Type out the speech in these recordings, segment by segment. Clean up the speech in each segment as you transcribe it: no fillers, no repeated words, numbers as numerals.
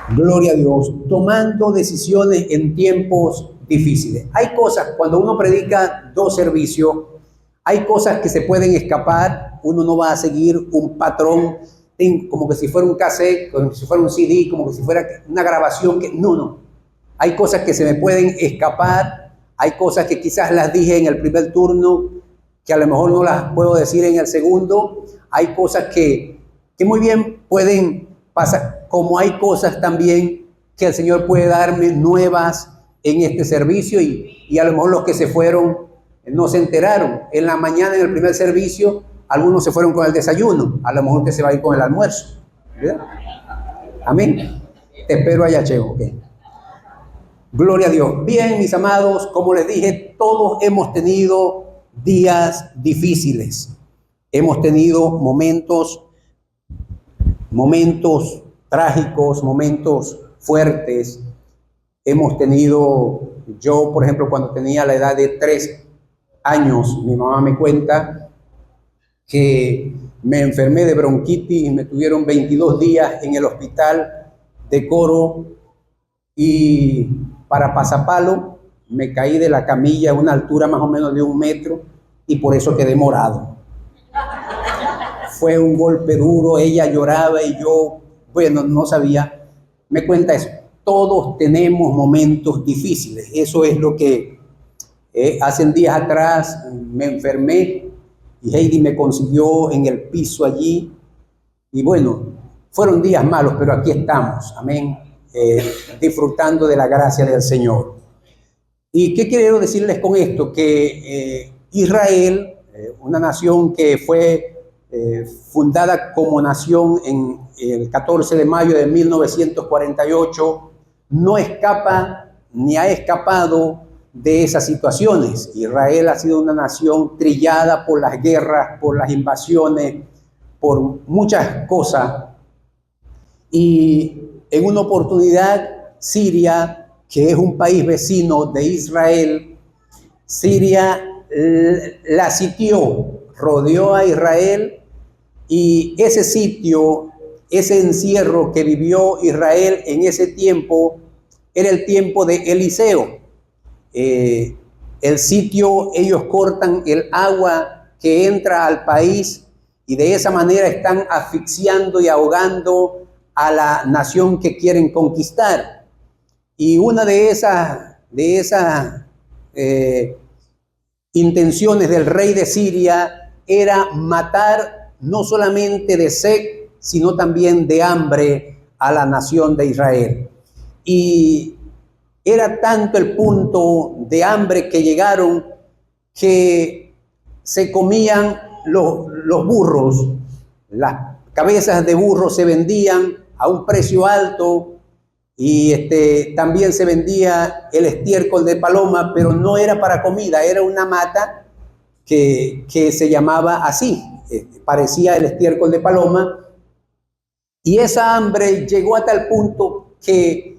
Gloria a Dios, tomando decisiones en tiempos difíciles. Hay cosas, cuando uno predica dos servicios, hay cosas que se pueden escapar, uno no va a seguir un patrón como que si fuera un cassette, como si fuera un CD, como que si fuera una grabación, que no. Hay cosas que se me pueden escapar, hay cosas que quizás las dije en el primer turno, que a lo mejor no las puedo decir en el segundo, hay cosas que muy bien pueden pasar, como hay cosas también que el Señor puede darme nuevas en este servicio y a lo mejor los que se fueron no se enteraron. En la mañana en el primer servicio, algunos se fueron con el desayuno, a lo mejor usted se va a ir con el almuerzo. ¿Verdad? Amén. Te espero allá, Cheo. Okay. Gloria a Dios. Bien, mis amados, como les dije, todos hemos tenido días difíciles. Hemos tenido momentos trágicos, momentos fuertes. Hemos tenido, yo por ejemplo, cuando tenía la edad de 3 años, mi mamá me cuenta que me enfermé de bronquitis y me tuvieron 22 días en el hospital de Coro y para pasapalo me caí de la camilla a una altura más o menos de 1 metro y por eso quedé morado. Fue un golpe duro, ella lloraba y yo, bueno, no sabía. Me cuenta eso. Todos tenemos momentos difíciles. Eso es lo que hace días atrás me enfermé y Heidi me consiguió en el piso allí. Y bueno, fueron días malos, pero aquí estamos. Amén. Disfrutando de la gracia del Señor. ¿Y qué quiero decirles con esto? Que Israel, una nación que fue fundada como nación en el 14 de mayo de 1948, no escapa ni ha escapado de esas situaciones. Israel ha sido una nación trillada por las guerras, por las invasiones, por muchas cosas. Y en una oportunidad, Siria, que es un país vecino de Israel, Siria la sitió, rodeó a Israel y ese sitio, ese encierro que vivió Israel en ese tiempo, era el tiempo de Eliseo. El sitio, ellos cortan el agua que entra al país y de esa manera están asfixiando y ahogando a la nación que quieren conquistar. Y una de esas intenciones del rey de Siria era matar no solamente de sed, sino también de hambre a la nación de Israel. Y era tanto el punto de hambre que llegaron que se comían los burros, las cabezas de burros se vendían a un precio alto y también se vendía el estiércol de paloma, pero no era para comida, era una mata que se llamaba así, parecía el estiércol de paloma. Y esa hambre llegó a tal punto que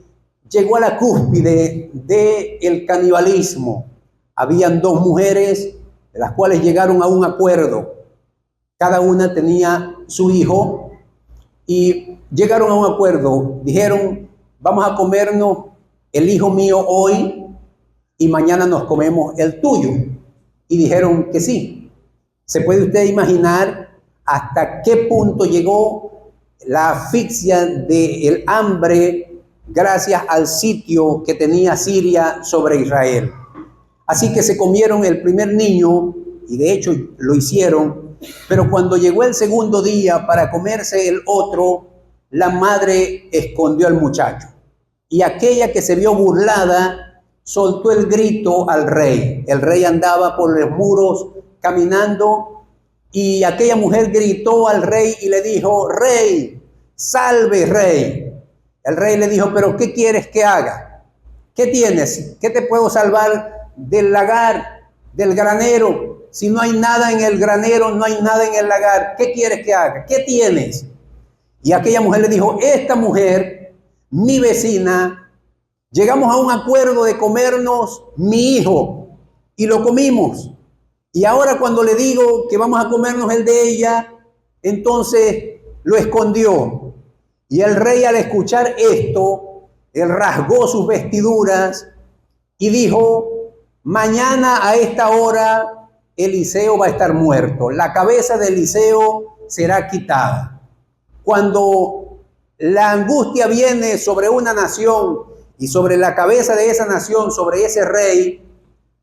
llegó a la cúspide del canibalismo. Habían 2 mujeres, de las cuales llegaron a un acuerdo. Cada una tenía su hijo y llegaron a un acuerdo. Dijeron, vamos a comernos el hijo mío hoy y mañana nos comemos el tuyo. Y dijeron que sí. ¿Se puede usted imaginar hasta qué punto llegó la asfixia del hambre gracias al sitio que tenía Siria sobre Israel? Así que se comieron el primer niño, y de hecho lo hicieron, pero cuando llegó el segundo día para comerse el otro, la madre escondió al muchacho. Y aquella que se vio burlada soltó el grito al rey. El rey andaba por los muros caminando y aquella mujer gritó al rey y le dijo, rey, salve rey. El rey le dijo, pero ¿qué quieres que haga? ¿Qué tienes? ¿Qué te puedo salvar del lagar, del granero? Si no hay nada en el granero, no hay nada en el lagar. ¿Qué quieres que haga? ¿Qué tienes? Y aquella mujer le dijo, esta mujer, mi vecina, llegamos a un acuerdo de comernos mi hijo y lo comimos. Y ahora cuando le digo que vamos a comernos el de ella, entonces lo escondió. Y el rey, al escuchar esto, él rasgó sus vestiduras y dijo: mañana a esta hora Eliseo va a estar muerto, la cabeza de Eliseo será quitada. Cuando la angustia viene sobre una nación y sobre la cabeza de esa nación, sobre ese rey,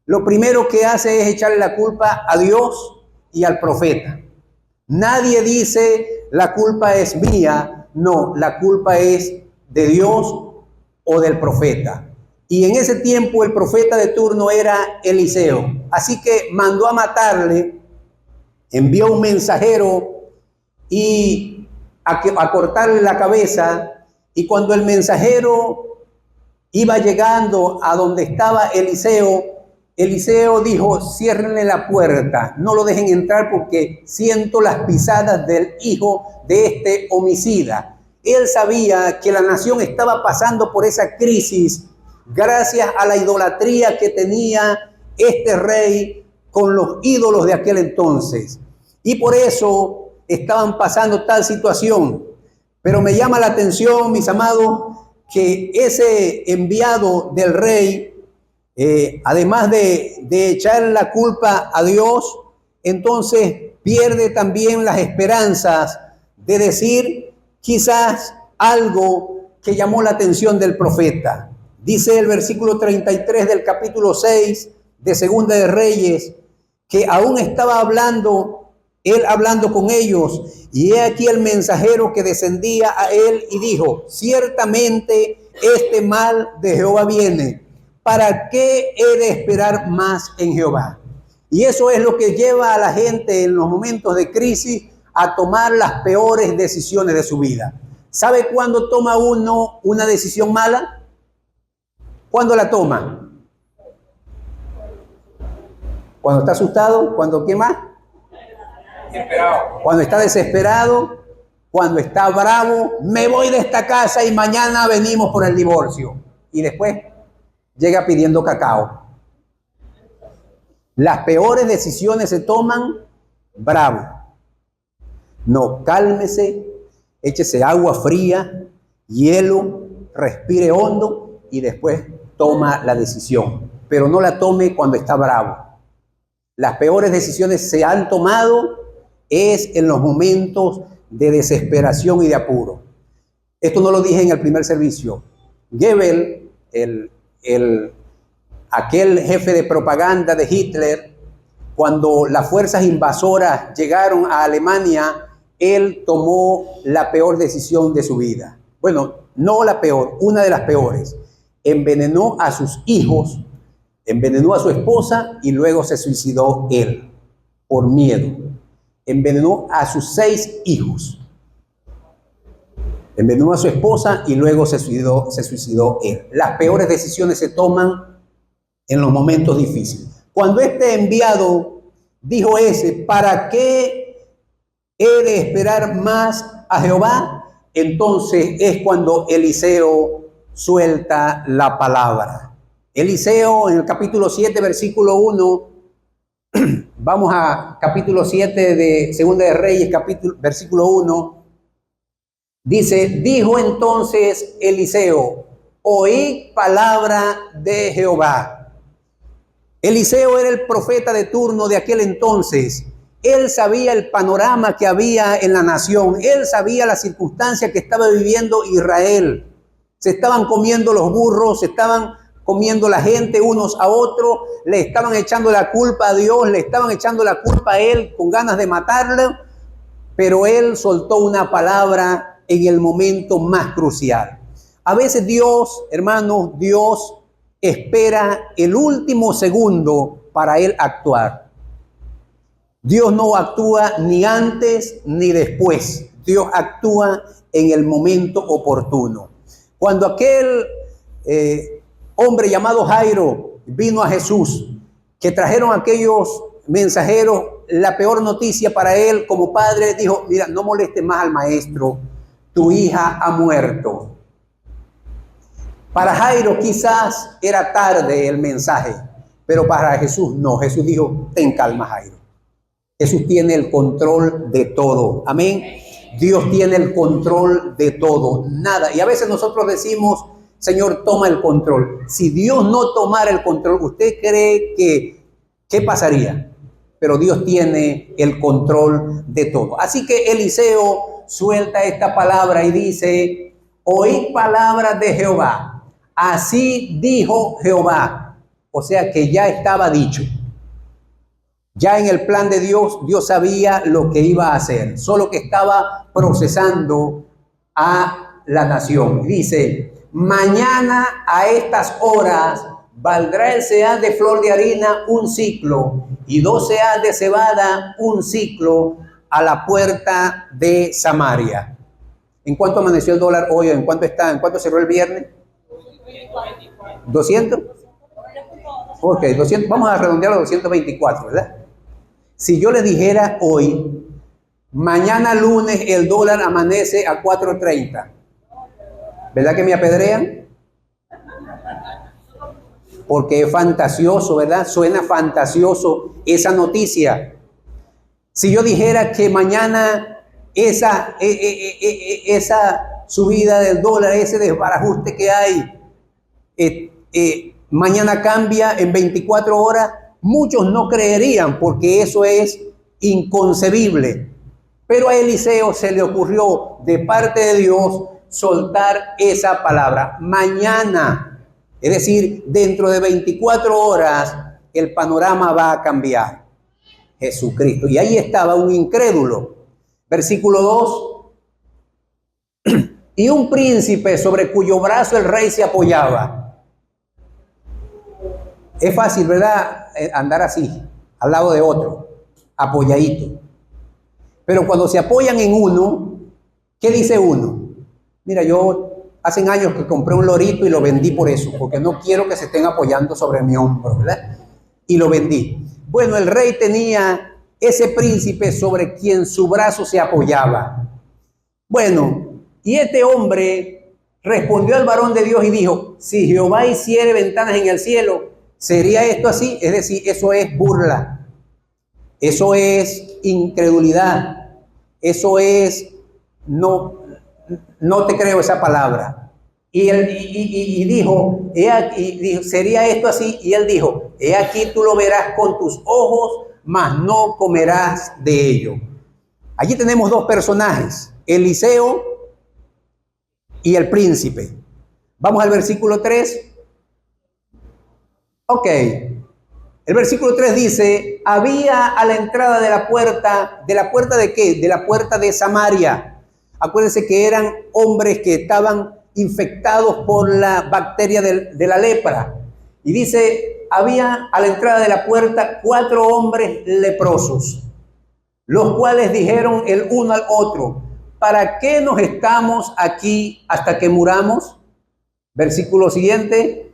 lo primero que hace es echarle la culpa a Dios y al profeta. Nadie dice: la culpa es mía. No, la culpa es de Dios o del profeta. Y en ese tiempo el profeta de turno era Eliseo. Así que mandó a matarle, envió un mensajero y a cortarle la cabeza. Y cuando el mensajero iba llegando a donde estaba Eliseo, Eliseo dijo: ciérrenle la puerta, no lo dejen entrar porque siento las pisadas del hijo de este homicida. Él sabía que la nación estaba pasando por esa crisis gracias a la idolatría que tenía este rey con los ídolos de aquel entonces. Y por eso estaban pasando tal situación. Pero me llama la atención, mis amados, que ese enviado del rey, además de echar la culpa a Dios, entonces pierde también las esperanzas de decir quizás algo que llamó la atención del profeta. Dice el versículo 33 del capítulo 6 de Segunda de Reyes, que aún estaba él hablando con ellos, y he aquí el mensajero que descendía a él y dijo: ciertamente este mal de Jehová viene. ¿Para qué he de esperar más en Jehová? Y eso es lo que lleva a la gente en los momentos de crisis a tomar las peores decisiones de su vida. ¿Sabe cuándo toma uno una decisión mala? ¿Cuándo la toma? ¿Cuando está asustado? ¿Cuándo qué más? Desesperado. Cuando está desesperado, cuando está bravo, me voy de esta casa y mañana venimos por el divorcio. Y después llega pidiendo cacao. Las peores decisiones se toman bravo. No, cálmese, échese agua fría, hielo, respire hondo y después toma la decisión. Pero no la tome cuando está bravo. Las peores decisiones se han tomado es en los momentos de desesperación y de apuro. Esto no lo dije en el primer servicio. Goebbels, aquel jefe de propaganda de Hitler, cuando las fuerzas invasoras llegaron a Alemania, él tomó la peor decisión de su vida. Bueno, no la peor, una de las peores. Envenenó a sus hijos, envenenó a su esposa y luego se suicidó él por miedo. Envenenó a sus 6 hijos. Envenenó a su esposa y luego se suicidó él. Las peores decisiones se toman en los momentos difíciles. Cuando este enviado dijo ¿para qué he de esperar más a Jehová? Entonces es cuando Eliseo suelta la palabra. Eliseo en el capítulo 7, versículo 1, vamos a capítulo 7 de Segunda de Reyes, versículo 1, dice: dijo entonces Eliseo: oíd palabra de Jehová. Eliseo era el profeta de turno de aquel entonces. Él sabía el panorama que había en la nación. Él sabía la circunstancia que estaba viviendo Israel. Se estaban comiendo los burros, se estaban comiendo la gente unos a otros, le estaban echando la culpa a Dios, le estaban echando la culpa a él con ganas de matarlo, pero él soltó una palabra en el momento más crucial. A veces Dios, hermanos, Dios espera el último segundo para él actuar. Dios no actúa ni antes ni después. Dios actúa en el momento oportuno. Cuando aquel hombre llamado Jairo vino a Jesús, que trajeron aquellos mensajeros la peor noticia para él como padre, dijo: mira, no molestes más al maestro, tu hija ha muerto. Para Jairo quizás era tarde el mensaje, pero para Jesús no. Jesús dijo: ten calma, Jairo. Jesús tiene el control de todo. Amén. Dios tiene el control de todo, nada. Y a veces nosotros decimos, Señor, toma el control. Si Dios no tomara el control, ¿usted cree que qué pasaría? Pero Dios tiene el control de todo. Así que Eliseo suelta esta palabra y dice, oíd palabras de Jehová. Así dijo Jehová. O sea que ya estaba dicho. Ya en el plan de Dios, Dios sabía lo que iba a hacer. Solo que estaba procesando a la nación. Dice, mañana a estas horas valdrá el seah de flor de harina un ciclo y 2 seahs de cebada un ciclo a la puerta de Samaria. ¿En cuánto amaneció el dólar hoy? ¿En cuánto está? ¿En cuánto cerró el viernes? 200. Ok, 200. Vamos a redondearlo a 224, ¿verdad? Si yo les dijera hoy, mañana lunes el dólar amanece a 4.30, ¿verdad que me apedrean? Porque es fantasioso, ¿verdad? Suena fantasioso esa noticia. Si yo dijera que mañana esa subida del dólar, ese desbarajuste que hay, mañana cambia en 24 horas, muchos no creerían porque eso es inconcebible. Pero a Eliseo se le ocurrió de parte de Dios soltar esa palabra. Mañana. Es decir, dentro de 24 horas el panorama va a cambiar. Jesucristo. Y ahí estaba un incrédulo. Versículo 2. Y un príncipe sobre cuyo brazo el rey se apoyaba. Es fácil, ¿verdad? Andar así, al lado de otro, apoyadito. Pero cuando se apoyan en uno, ¿qué dice uno? Mira, yo hace años que compré un lorito y lo vendí por eso, porque no quiero que se estén apoyando sobre mi hombro, ¿verdad? Y lo vendí. Bueno, el rey tenía ese príncipe sobre quien su brazo se apoyaba. Bueno, y este hombre respondió al varón de Dios y dijo, si Jehová hiciere ventanas en el cielo, ¿sería esto así? Es decir, eso es burla, eso es incredulidad, eso es no te creo esa palabra. Y él dijo, ¿sería esto así? Y él dijo, he aquí tú lo verás con tus ojos, mas no comerás de ello. Allí tenemos dos personajes, Eliseo y el príncipe. Vamos al versículo 3. Ok. El versículo 3 dice, había a la entrada de la puerta ¿de qué? De la puerta de Samaria. Acuérdense que eran hombres que estaban infectados por la bacteria de la lepra. Y dice, había a la entrada de la puerta 4 hombres leprosos, los cuales dijeron el uno al otro, ¿para qué nos estamos aquí hasta que muramos? Versículo siguiente.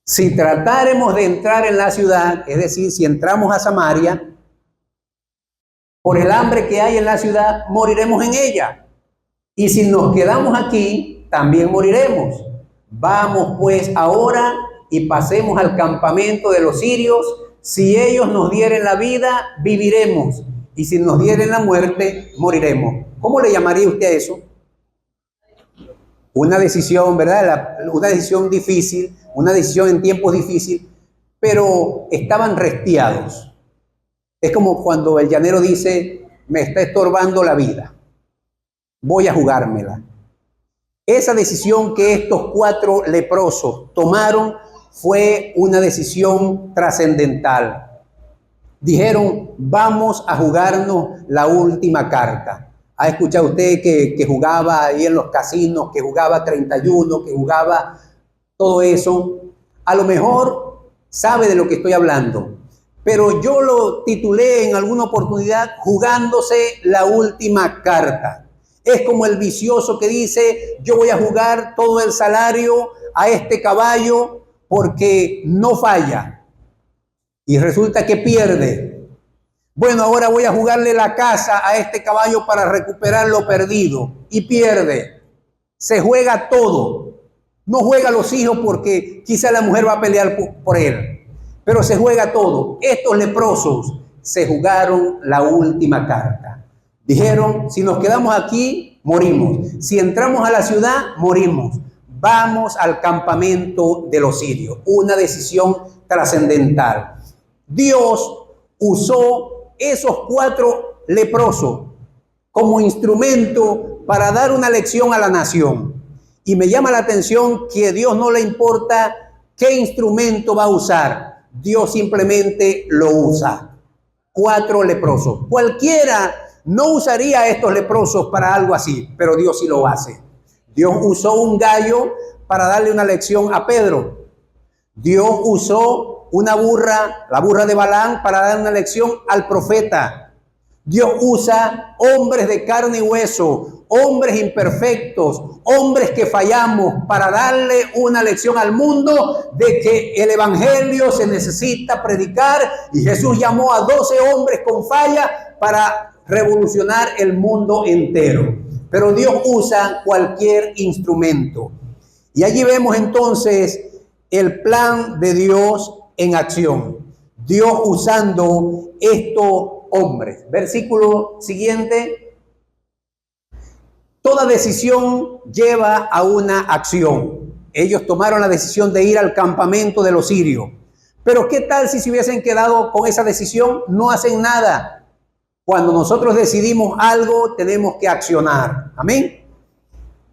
Si tratáremos de entrar en la ciudad, es decir, si entramos a Samaria, por el hambre que hay en la ciudad, moriremos en ella. Y si nos quedamos aquí, también moriremos. Vamos pues ahora y pasemos al campamento de los sirios. Si ellos nos dieren la vida, viviremos. Y si nos dieren la muerte, moriremos. ¿Cómo le llamaría usted a eso? Una decisión, ¿verdad? Una decisión difícil, una decisión en tiempos difíciles, pero estaban restiados. Es como cuando el llanero dice, me está estorbando la vida, voy a jugármela. Esa decisión que estos 4 leprosos tomaron fue una decisión trascendental. Dijeron, vamos a jugarnos la última carta. ¿Ha escuchado usted que jugaba ahí en los casinos, que jugaba 31, que jugaba todo eso? A lo mejor sabe de lo que estoy hablando. Pero yo lo titulé en alguna oportunidad jugándose la última carta. Es como el vicioso que dice, yo voy a jugar todo el salario a este caballo porque no falla. Y resulta que pierde. Bueno, ahora voy a jugarle la casa a este caballo para recuperar lo perdido. Y pierde. Se juega todo. No juega a los hijos porque quizá la mujer va a pelear por él. Pero se juega todo. Estos leprosos se jugaron la última carta. Dijeron, si nos quedamos aquí, morimos. Si entramos a la ciudad, morimos. Vamos al campamento de los sirios. Una decisión trascendental. Dios usó esos 4 leprosos como instrumento para dar una lección a la nación. Y me llama la atención que a Dios no le importa qué instrumento va a usar. Dios simplemente lo usa. 4 leprosos. Cualquiera no usaría a estos leprosos para algo así, pero Dios sí lo hace. Dios usó un gallo para darle una lección a Pedro. Dios usó una burra, la burra de Balaam, para dar una lección al profeta. Dios usa hombres de carne y hueso, hombres imperfectos, hombres que fallamos, para darle una lección al mundo de que el evangelio se necesita predicar. Y Jesús llamó a 12 hombres con falla para revolucionar el mundo entero. Pero Dios usa cualquier instrumento. Y allí vemos entonces el plan de Dios en acción. Dios usando estos hombres. Versículo siguiente. Toda decisión lleva a una acción. Ellos tomaron la decisión de ir al campamento de los sirios. Pero ¿qué tal si se hubiesen quedado con esa decisión? No hacen nada. Cuando nosotros decidimos algo, tenemos que accionar. Amén.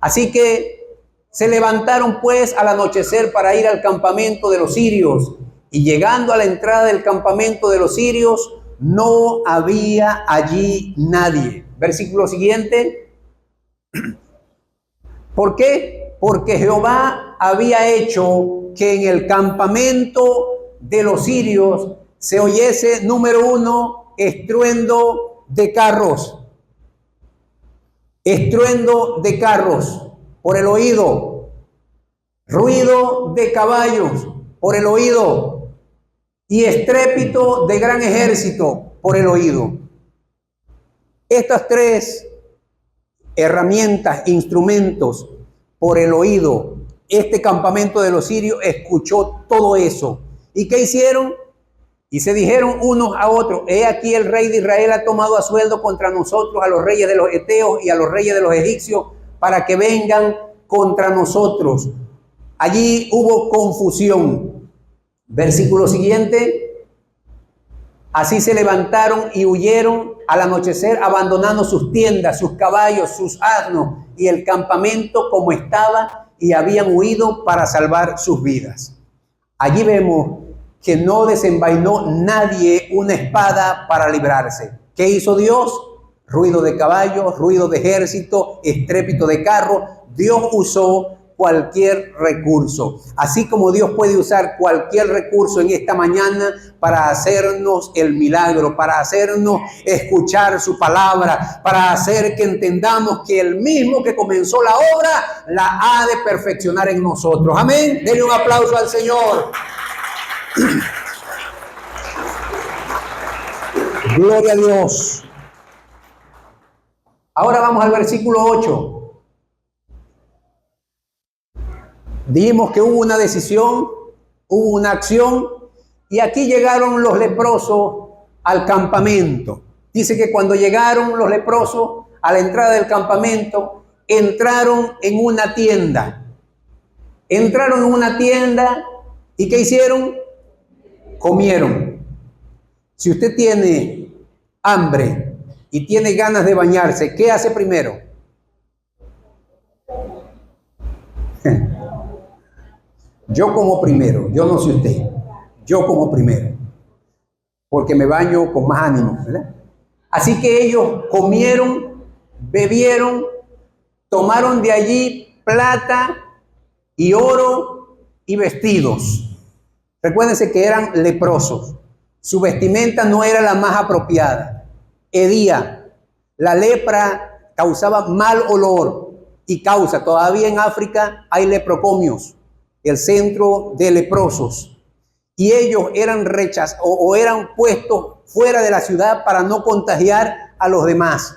Así que se levantaron pues al anochecer para ir al campamento de los sirios. Y llegando a la entrada del campamento de los sirios, no había allí nadie. Versículo siguiente. ¿Por qué? Porque Jehová había hecho que en el campamento de los sirios se oyese, número 1, estruendo de carros. Estruendo de carros por el oído. Ruido de caballos por el oído. Y estrépito de gran ejército por el oído. Estas 3 herramientas, instrumentos por el oído. Este campamento de los sirios escuchó todo eso. ¿Y qué hicieron? Y se dijeron unos a otros: he aquí el rey de Israel ha tomado a sueldo contra nosotros a los reyes de los heteos y a los reyes de los egipcios para que vengan contra nosotros. Allí hubo confusión. Versículo siguiente. Así se levantaron y huyeron al anochecer, abandonando sus tiendas, sus caballos, sus asnos y el campamento como estaba, y habían huido para salvar sus vidas. Allí vemos que no desenvainó nadie una espada para librarse. ¿Qué hizo Dios? Ruido de caballos, ruido de ejército, estrépito de carro. Dios usó cualquier recurso. Así como Dios puede usar cualquier recurso en esta mañana para hacernos el milagro, para hacernos escuchar su palabra, para hacer que entendamos que el mismo que comenzó la obra la ha de perfeccionar en nosotros. Amén. Denle un aplauso al Señor. Gloria a Dios. Ahora vamos al versículo 8. Dijimos que hubo una decisión, hubo una acción, y aquí llegaron los leprosos al campamento. Dice que cuando llegaron los leprosos a la entrada del campamento, entraron en una tienda. Entraron en una tienda, ¿y qué hicieron? Comieron. Si usted tiene hambre y tiene ganas de bañarse, ¿qué hace primero? Yo como primero, yo no sé usted, yo como primero, porque me baño con más ánimo, ¿verdad? Así que ellos comieron, bebieron, tomaron de allí plata y oro y vestidos. Recuérdense que eran leprosos. Su vestimenta no era la más apropiada. Hedía. La lepra causaba mal olor y causa. Todavía en África hay leprocomios, el centro de leprosos. Y ellos eran rechazados o eran puestos fuera de la ciudad para no contagiar a los demás.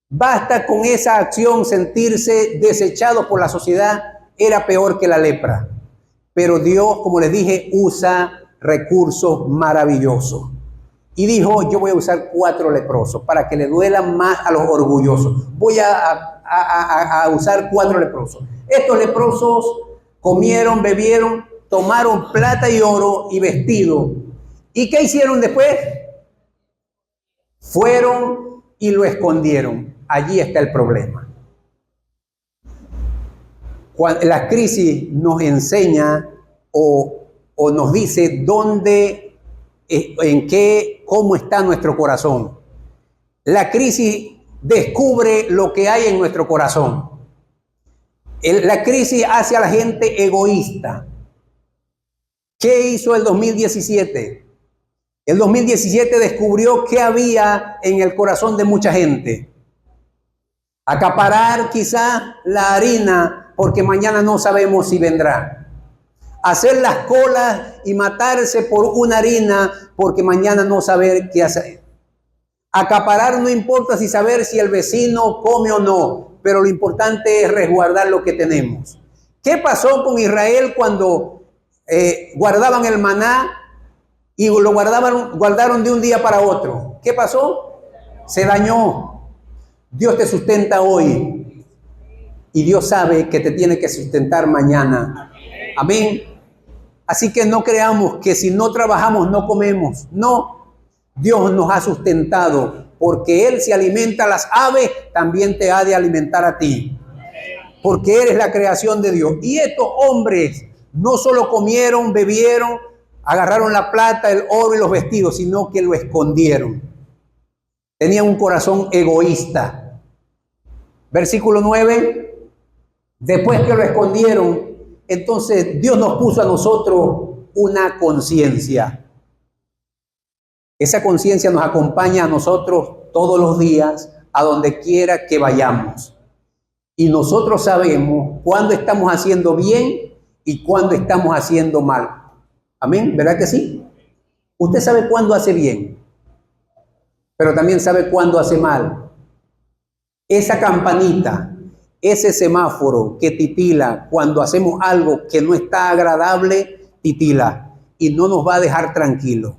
Basta con esa acción, sentirse desechados por la sociedad, era peor que la lepra. Pero Dios, como les dije, usa recursos maravillosos. y dijo, yo voy a usar 4 leprosos para que le duelan más a los orgullosos. Voy a usar 4 leprosos. Estos leprosos comieron, bebieron, tomaron plata y oro y vestido. ¿Y qué hicieron después? Fueron y lo escondieron. Allí está el problema. La crisis nos enseña o nos dice dónde, cómo está nuestro corazón. La crisis descubre lo que hay en nuestro corazón. La crisis hace a la gente egoísta. ¿Qué hizo el 2017? El 2017 descubrió qué había en el corazón de mucha gente. Acaparar quizás la harina porque mañana no sabemos si vendrá. Hacer las colas y matarse por una harina porque mañana no saber qué hacer. Acaparar no importa si saber si el vecino come o no, pero lo importante es resguardar lo que tenemos. ¿Qué pasó con Israel cuando guardaban el maná y lo guardaron de un día para otro? ¿Qué pasó? Se dañó. Dios te sustenta hoy y Dios sabe que te tiene que sustentar mañana. Amén. Así que no creamos que si no trabajamos no comemos. No, Dios nos ha sustentado porque Él, si alimenta a las aves, también te ha de alimentar a ti. Porque eres la creación de Dios. Y estos hombres no solo comieron, bebieron, agarraron la plata, el oro y los vestidos, sino que lo escondieron. Tenían un corazón egoísta. Versículo 9. Después que lo escondieron, entonces Dios nos puso a nosotros una conciencia. Esa conciencia nos acompaña a nosotros todos los días, a donde quiera que vayamos. Y nosotros sabemos cuándo estamos haciendo bien y cuándo estamos haciendo mal. Amén, ¿verdad que sí? Usted sabe cuándo hace bien, pero también sabe cuándo hace mal. Esa campanita, ese semáforo que titila cuando hacemos algo que no está agradable, titila y no nos va a dejar tranquilos.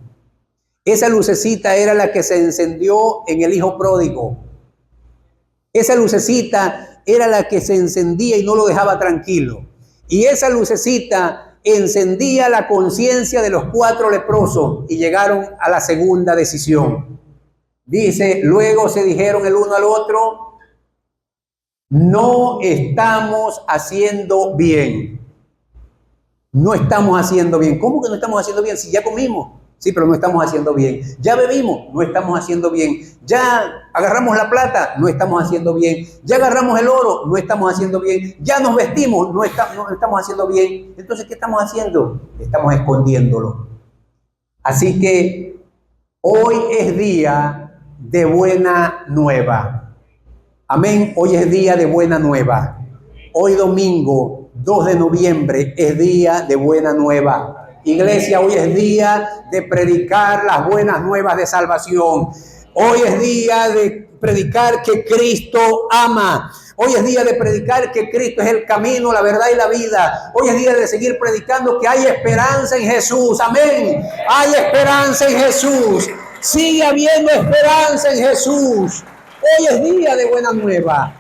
Esa lucecita era la que se encendió en el hijo pródigo. Esa lucecita era la que se encendía y no lo dejaba tranquilo. Y esa lucecita encendía la conciencia de los 4 leprosos y llegaron a la segunda decisión. Dice, luego se dijeron el uno al otro, no estamos haciendo bien. No estamos haciendo bien. ¿Cómo que no estamos haciendo bien? Si ya comimos. Sí, pero no estamos haciendo bien. Ya bebimos, no estamos haciendo bien. Ya agarramos la plata, no estamos haciendo bien. Ya agarramos el oro, no estamos haciendo bien. Ya nos vestimos, no estamos haciendo bien. Entonces, ¿qué estamos haciendo? Estamos escondiéndolo. Así que hoy es día de buena nueva. Amén. Hoy es día de buena nueva. Hoy domingo 2 de noviembre es día de buena nueva. Iglesia, hoy es día de predicar las buenas nuevas de salvación. Hoy es día de predicar que Cristo ama. Hoy es día de predicar que Cristo es el camino, la verdad y la vida. Hoy es día de seguir predicando que hay esperanza en Jesús. Amén. Hay esperanza en Jesús. Sigue habiendo esperanza en Jesús. Hoy es día de buena nueva.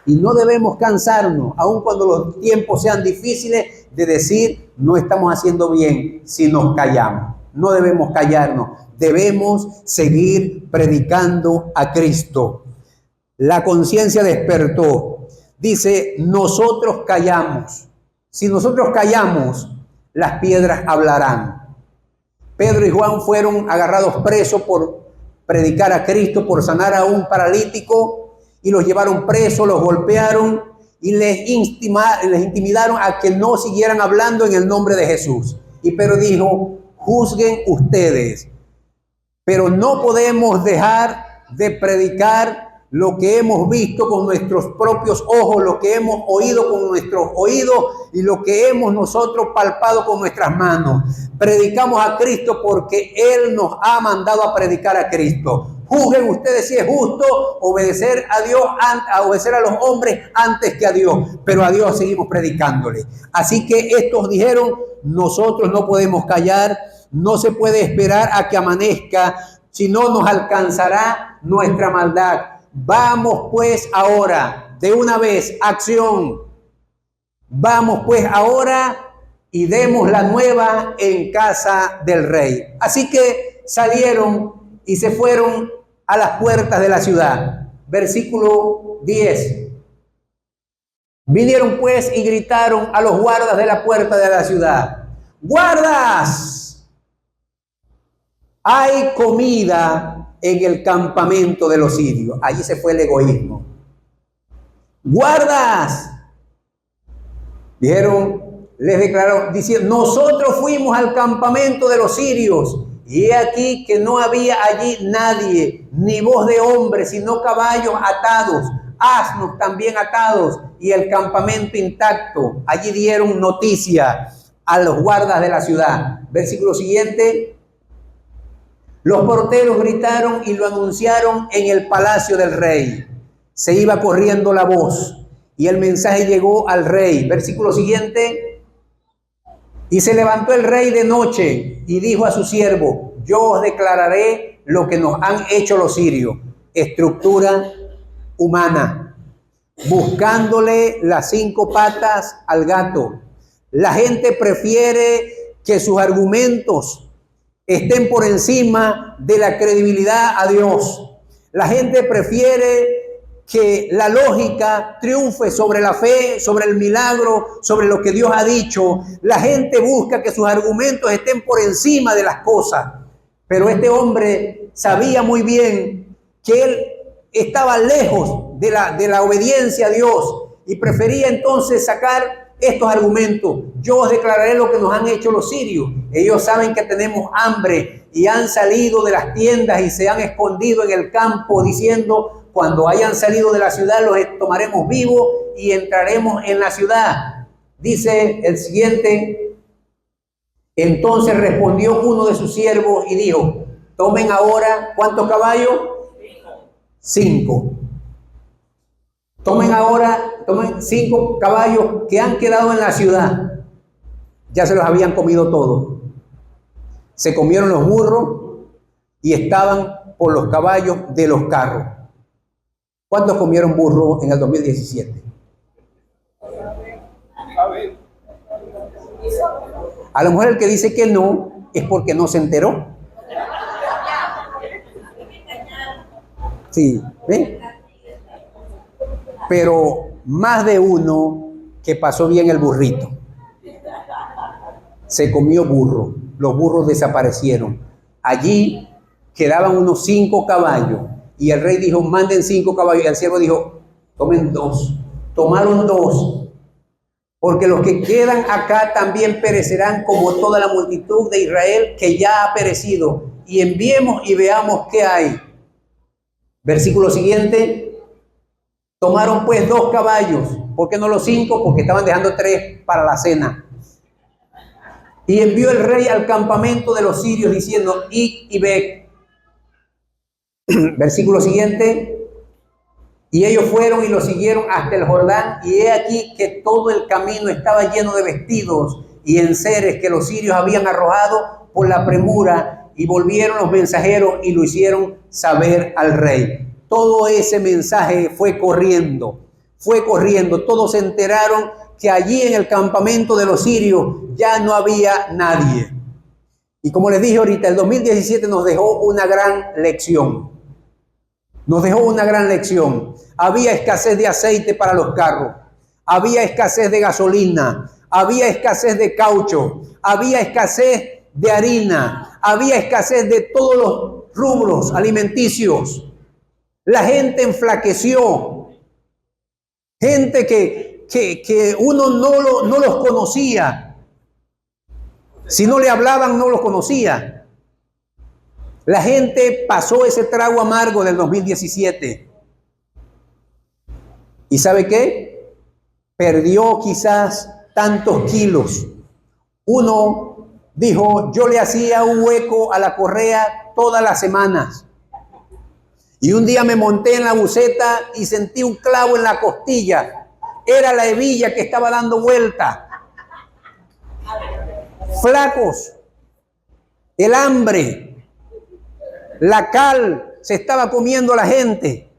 Y no debemos cansarnos, aun cuando los tiempos sean difíciles, de decir no estamos haciendo bien si nos callamos. No debemos callarnos, debemos seguir predicando a Cristo. La conciencia despertó. Dice, nosotros callamos. Si nosotros callamos, las piedras hablarán. Pedro y Juan fueron agarrados presos por predicar a Cristo, por sanar a un paralítico, y los llevaron presos, los golpearon y les intimidaron a que no siguieran hablando en el nombre de Jesús. Y Pedro dijo, juzguen ustedes, pero no podemos dejar de predicar lo que hemos visto con nuestros propios ojos, lo que hemos oído con nuestros oídos y lo que hemos nosotros palpado con nuestras manos. Predicamos a Cristo porque Él nos ha mandado a predicar a Cristo. Juzguen ustedes si es justo obedecer a Dios, obedecer a los hombres antes que a Dios, pero a Dios seguimos predicándole. Así que estos dijeron, nosotros no podemos callar, no se puede esperar a que amanezca, si no nos alcanzará nuestra maldad. Vamos pues ahora, de una vez, acción. Vamos pues ahora y demos la nueva en casa del rey. Así que salieron y se fueron a las puertas de la ciudad. Versículo 10. Vinieron pues y gritaron a los guardas de la puerta de la ciudad: ¡guardas! Hay comida en el campamento de los sirios. Allí se fue el egoísmo. ¡Guardas! Dijeron, les declaró, diciendo: nosotros fuimos al campamento de los sirios, y he aquí que no había allí nadie, ni voz de hombre, sino caballos atados, asnos también atados, y el campamento intacto. Allí dieron noticia a los guardas de la ciudad. Versículo siguiente. Los porteros gritaron y lo anunciaron en el palacio del rey. Se iba corriendo la voz y el mensaje llegó al rey. Versículo siguiente. Y se levantó el rey de noche y dijo a su siervo: yo os declararé lo que nos han hecho los sirios. Estructura humana, buscándole las 5 patas al gato. La gente prefiere que sus argumentos estén por encima de la credibilidad a Dios. La gente prefiere que la lógica triunfe sobre la fe, sobre el milagro, sobre lo que Dios ha dicho. La gente busca que sus argumentos estén por encima de las cosas. Pero este hombre sabía muy bien que él estaba lejos de la obediencia a Dios y prefería entonces sacar estos argumentos. Yo os declararé lo que nos han hecho los sirios. Ellos saben que tenemos hambre y han salido de las tiendas y se han escondido en el campo diciendo: cuando hayan salido de la ciudad los tomaremos vivos y entraremos en la ciudad. Dice el siguiente: entonces respondió uno de sus siervos y dijo: tomen ahora, ¿cuántos caballos? 5. Tomen 5 caballos que han quedado en la ciudad. Ya se los habían comido todos. Se comieron los burros y estaban por los caballos de los carros. ¿Cuántos comieron burro en el 2017? A lo mejor el que dice que no es porque no se enteró. Sí, ¿ven? Pero más de uno que pasó bien el burrito. Se comió burro. Los burros desaparecieron. Allí quedaban unos 5 caballos. Y el rey dijo: manden 5 caballos. Y el siervo dijo: tomen 2. Tomaron 2. Porque los que quedan acá también perecerán como toda la multitud de Israel que ya ha perecido. Y enviemos y veamos qué hay. Versículo siguiente. Tomaron pues 2 caballos. ¿Por qué no los 5? Porque estaban dejando 3 para la cena. Y envió el rey al campamento de los sirios diciendo: id y ved. Versículo siguiente. Y ellos fueron y lo siguieron hasta el Jordán, y he aquí que todo el camino estaba lleno de vestidos y enseres que los sirios habían arrojado por la premura, y volvieron los mensajeros y lo hicieron saber al rey. Todo ese mensaje fue corriendo. Todos se enteraron que allí en el campamento de los sirios ya no había nadie. Y como les dije ahorita, el 2017 nos dejó una gran lección. Había escasez de aceite para los carros. Había escasez de gasolina. Había escasez de caucho. Había escasez de harina. Había escasez de todos los rubros alimenticios. La gente enflaqueció. Gente que uno no los conocía. Si no le hablaban, no los conocía. La gente pasó ese trago amargo del 2017. ¿Y sabe qué? Perdió quizás tantos kilos. Uno dijo: yo le hacía un hueco a la correa todas las semanas. Y un día me monté en la buseta y sentí un clavo en la costilla. Era la hebilla que estaba dando vuelta. Flacos. el hambre, la cal se estaba comiendo a la gente,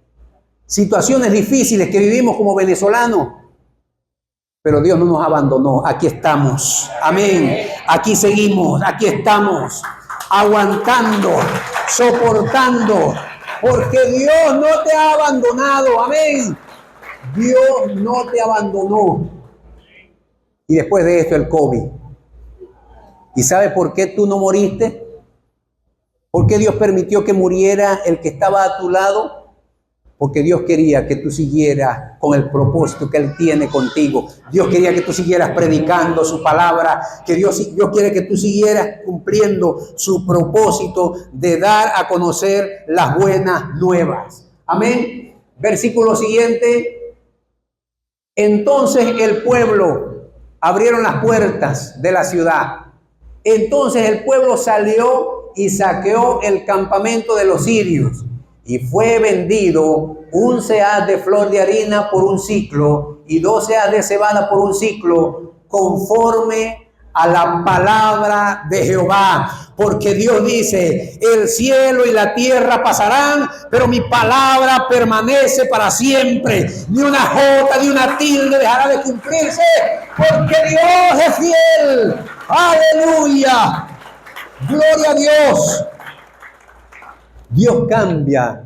situaciones difíciles que vivimos como venezolanos. Pero Dios no nos abandonó, aquí estamos, amén, aquí seguimos, aquí estamos, aguantando, soportando, porque Dios no te ha abandonado, amén, Dios no te abandonó. Y después de esto el COVID. ¿Y sabe por qué tú no moriste? ¿Por qué Dios permitió que muriera el que estaba a tu lado? Porque Dios quería que tú siguieras con el propósito que Él tiene contigo. Dios quería que tú siguieras predicando su palabra, que Dios quiere que tú siguieras cumpliendo su propósito de dar a conocer las buenas nuevas. Amén. Versículo siguiente. Entonces el pueblo abrieron las puertas de la ciudad. Entonces el pueblo salió y saqueó el campamento de los sirios. Y fue vendido un seah de flor de harina por un siclo y 2 seahs de cebada por un siclo, conforme a la palabra de Jehová. Porque Dios dice, el cielo y la tierra pasarán, pero mi palabra permanece para siempre. Ni una jota, ni una tilde dejará de cumplirse, porque Dios es fiel. Aleluya. Gloria a Dios. Dios cambia,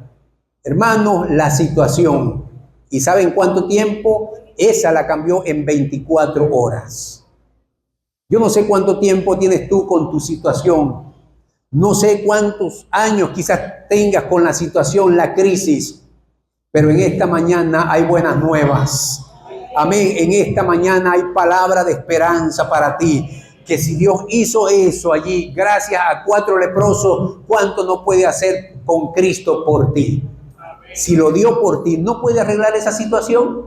hermanos, la situación. ¿Y saben cuánto tiempo? Esa la cambió en 24 horas. Yo no sé cuánto tiempo tienes tú con tu situación. No sé cuántos años quizás tengas con la situación, la crisis. Pero en esta mañana hay buenas nuevas. Amén. En esta mañana hay palabra de esperanza para ti. Que si Dios hizo eso allí, gracias a 4 leprosos, ¿cuánto no puede hacer con Cristo por ti? Si lo dio por ti, ¿no puede arreglar esa situación?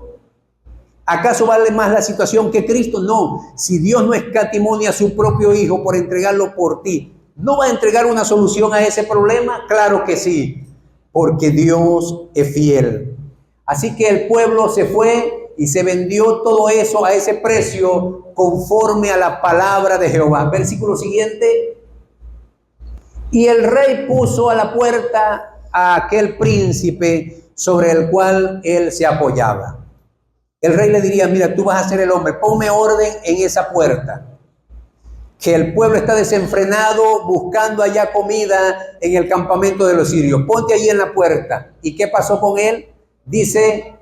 ¿Acaso vale más la situación que Cristo? No. Si Dios no escatimó a su propio Hijo por entregarlo por ti, ¿no va a entregar una solución a ese problema? Claro que sí, porque Dios es fiel. Así que el pueblo se fue y se vendió todo eso a ese precio conforme a la palabra de Jehová. Versículo siguiente. Y el rey puso a la puerta a aquel príncipe sobre el cual él se apoyaba. El rey le diría, mira, tú vas a ser el hombre, ponme orden en esa puerta. Que el pueblo está desenfrenado buscando allá comida en el campamento de los sirios. Ponte allí en la puerta. ¿Y qué pasó con él? Dice,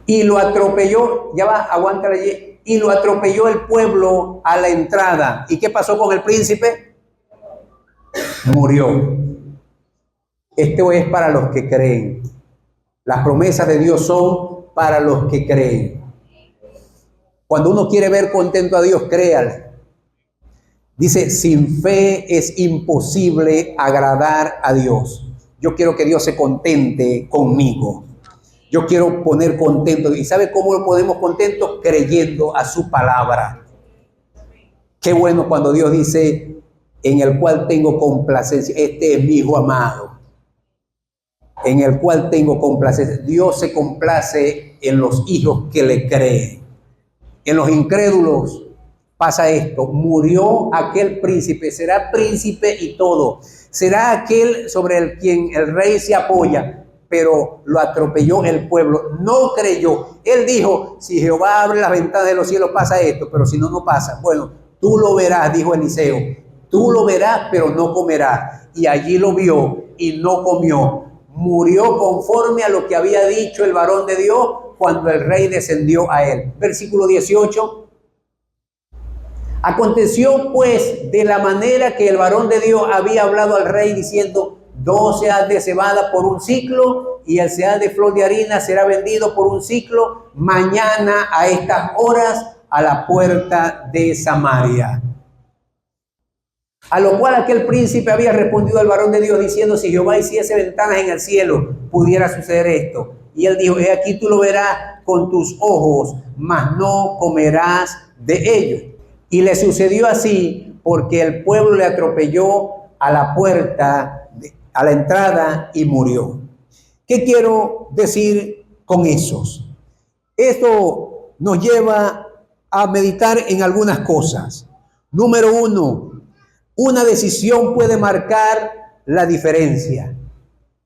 y lo atropelló, ya va, aguántale allí, y lo atropelló el pueblo a la entrada. ¿Y qué pasó con el príncipe? Murió. Esto es para los que creen. Las promesas de Dios son para los que creen. Cuando uno quiere ver contento a Dios, créale. Dice, sin fe es imposible agradar a Dios. Yo quiero que Dios se contente conmigo. Yo quiero poner contento. ¿Y sabe cómo lo ponemos contento? Creyendo a su palabra. Qué bueno cuando Dios dice, en el cual tengo complacencia. Este es mi Hijo amado, en el cual tengo complacencia. Dios se complace en los hijos que le creen. En los incrédulos pasa esto. Murió aquel príncipe, será príncipe y todo. Será aquel sobre el quien el rey se apoya, pero lo atropelló el pueblo, no creyó. Él dijo, si Jehová abre las ventanas de los cielos pasa esto, pero si no, no pasa. Bueno, tú lo verás, dijo Eliseo, tú lo verás, pero no comerás. Y allí lo vio y no comió. Murió conforme a lo que había dicho el varón de Dios cuando el rey descendió a él. Versículo 18. Aconteció pues de la manera que el varón de Dios había hablado al rey diciendo, 2 seahs de cebada por un siclo y el seah de flor de harina será vendido por un siclo mañana a estas horas a la puerta de Samaria. A lo cual aquel príncipe había respondido al varón de Dios diciendo, si Jehová hiciese ventanas en el cielo, pudiera suceder esto. Y él dijo, he aquí tú lo verás con tus ojos, mas no comerás de ello. Y le sucedió así porque el pueblo le atropelló a la puerta, a la entrada y murió. ¿Qué quiero decir con esos? Esto nos lleva a meditar en algunas cosas. Número 1, Una decisión puede marcar la diferencia.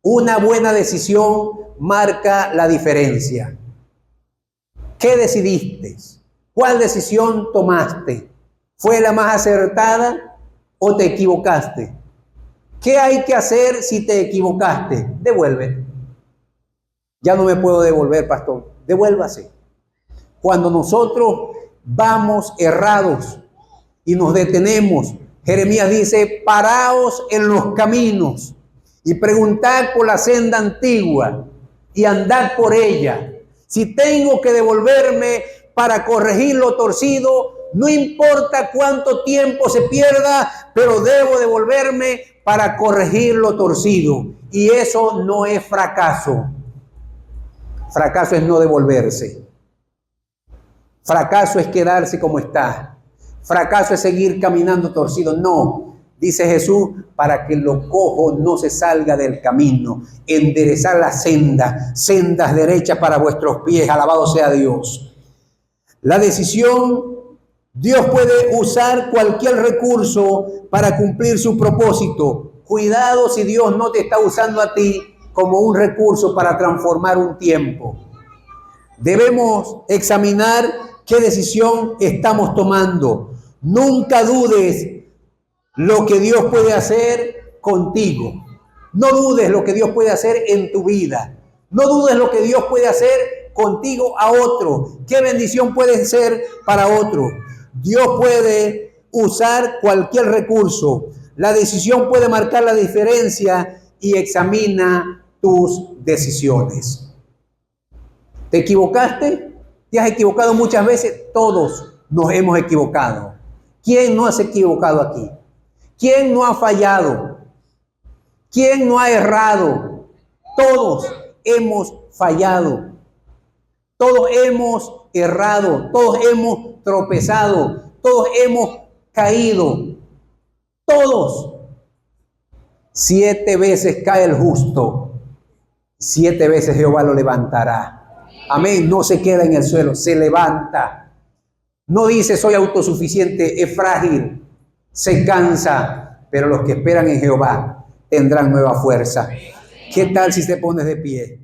Una buena decisión marca la diferencia. ¿Qué decidiste? ¿Cuál decisión tomaste? ¿Fue la más acertada o te equivocaste? ¿Qué hay que hacer si te equivocaste? Devuelve. Ya no me puedo devolver, pastor. Devuélvase. Cuando nosotros vamos errados y nos detenemos, Jeremías dice, paraos en los caminos y preguntad por la senda antigua y andad por ella. Si tengo que devolverme para corregir lo torcido, no importa cuánto tiempo se pierda, pero debo devolverme para corregir lo torcido. Y eso no es fracaso. Fracaso es no devolverse. Fracaso es quedarse como está. Fracaso es seguir caminando torcido. No, dice Jesús, para que lo cojo no se salga del camino. Enderezar la senda, sendas derechas para vuestros pies. Alabado sea Dios. La decisión, Dios puede usar cualquier recurso para cumplir su propósito. Cuidado si Dios no te está usando a ti como un recurso para transformar un tiempo. Debemos examinar qué decisión estamos tomando. Nunca dudes lo que Dios puede hacer contigo. No dudes lo que Dios puede hacer en tu vida. No dudes lo que Dios puede hacer contigo a otro. ¿Qué bendición puede ser para otro? Dios puede usar cualquier recurso. La decisión puede marcar la diferencia y examina tus decisiones. ¿Te equivocaste? ¿Te has equivocado muchas veces? Todos nos hemos equivocado. ¿Quién no se ha equivocado aquí? ¿Quién no ha fallado? ¿Quién no ha errado? Todos hemos fallado. Todos hemos errado. Todos hemos tropezado. Todos hemos caído. Todos. 7 veces cae el justo. 7 veces Jehová lo levantará. Amén. No se queda en el suelo, se levanta. No dice soy autosuficiente, es frágil, se cansa, pero los que esperan en Jehová tendrán nueva fuerza. ¿Qué tal si te pones de pie?